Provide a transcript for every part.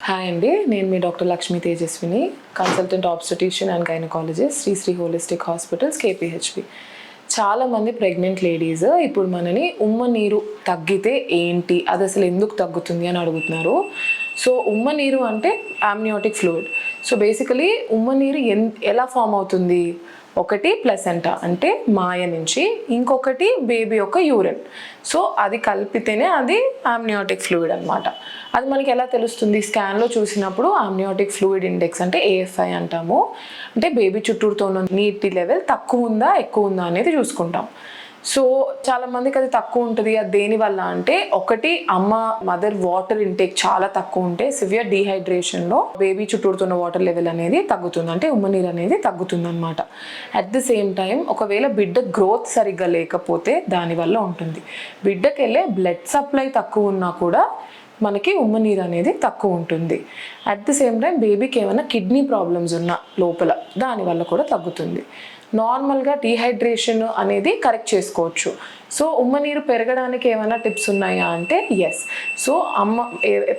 Hi అండి, నేను మీ doctor Lakshmi Tejaswini, consultant obstetrician and gynaecologist, Shri holistic hospitals, KPHB. చాలామంది ప్రెగ్నెంట్ లేడీస్ ఇప్పుడు మనని ఉమ్మ నీరు తగ్గితే ఏంటి, అది అసలు ఎందుకు తగ్గుతుంది అని అడుగుతున్నారు. సో ఉమ్మ నీరు అంటే ఆమ్నియోటిక్ ఫ్లూయిడ్. సో బేసికలీ ఉమ్మ నీరు ఎలా ఫామ్ అవుతుంది? ఒకటి ప్లసెంటా అంటే మాయ నుంచి, ఇంకొకటి బేబీ యొక్క యూరిన్. సో అది కలిపితేనే అది ఆమ్నియోటిక్ ఫ్లూయిడ్ అనమాట. అది మనకి ఎలా తెలుస్తుంది? స్కాన్లో చూసినప్పుడు ఆమ్నియోటిక్ ఫ్లూయిడ్ ఇండెక్స్ అంటే AFI అంటాము. అంటే బేబీ చుట్టూతో ఉన్న నీటి లెవెల్ తక్కువ ఉందా ఎక్కువ ఉందా అనేది చూసుకుంటాం. సో చాలా మందికి అది తక్కువ ఉంటుంది. అది దేనివల్ల అంటే, ఒకటి మదర్ వాటర్ ఇంటేక్ చాలా తక్కువ ఉంటే సివియర్ డీహైడ్రేషన్లో బేబీ చుట్టూరుతున్న వాటర్ లెవెల్ అనేది తగ్గుతుంది, అంటే ఉమ్మనీరు అనేది తగ్గుతుంది అనమాట. అట్ ది సేమ్ టైం ఒకవేళ బిడ్డ గ్రోత్ సరిగ్గా లేకపోతే దానివల్ల ఉంటుంది. బిడ్డకి వెళ్ళే బ్లడ్ సప్లై తక్కువ ఉన్నా కూడా మనకి ఉమ్మనీరు అనేది తక్కువ ఉంటుంది. అట్ ది సేమ్ టైం బేబీకి ఏమైనా కిడ్నీ ప్రాబ్లమ్స్ ఉన్న లోపల దానివల్ల కూడా తగ్గుతుంది. నార్మల్గా డీహైడ్రేషన్ అనేది కరెక్ట్ చేసుకోవచ్చు. సో ఉమ్మనీరు పెరగడానికి ఏమైనా టిప్స్ ఉన్నాయా అంటే ఎస్. సో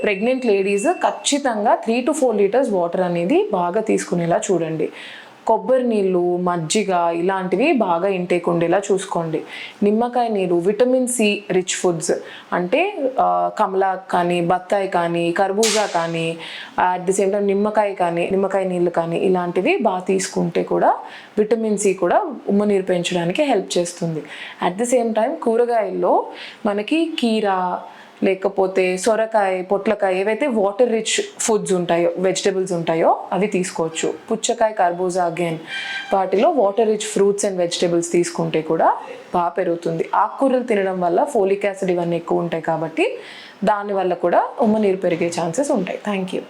ప్రెగ్నెంట్ లేడీస్ ఖచ్చితంగా 3 to 4 లీటర్స్ వాటర్ అనేది బాగా తీసుకునేలా చూడండి. కొబ్బరి నీళ్ళు, మజ్జిగ ఇలాంటివి బాగా ఇంటేక్ ఉండేలా చూసుకోండి. నిమ్మకాయ నీరు, విటమిన్ సి రిచ్ ఫుడ్స్ అంటే కమలా కానీ, బత్తాయి కానీ, కర్బూజా కానీ, అట్ ది సేమ్ టైం నిమ్మకాయ నీళ్ళు కానీ ఇలాంటివి బాగా తీసుకుంటే కూడా విటమిన్ సి కూడా ఉమ్మనీరు పెంచడానికి హెల్ప్ చేస్తుంది. అట్ ది సేమ్ టైం కూరగాయల్లో మనకి కీరా, లేకపోతే సొరకాయ, పొట్లకాయ, ఏవైతే వాటర్ రిచ్ ఫుడ్స్ ఉంటాయో, వెజిటబుల్స్ ఉంటాయో అవి తీసుకోవచ్చు. పుచ్చకాయ, కర్బూజా అగైన్ వాటిలో water rich fruits and vegetables తీసుకుంటే కూడా బాగా పెరుగుతుంది. ఆకుకూరలు తినడం వల్ల ఫోలిక్ యాసిడ్ ఇవన్నీ ఎక్కువ ఉంటాయి కాబట్టి దానివల్ల కూడా ఉమ్మనీరు పెరిగే ఛాన్సెస్ ఉంటాయి. Thank you.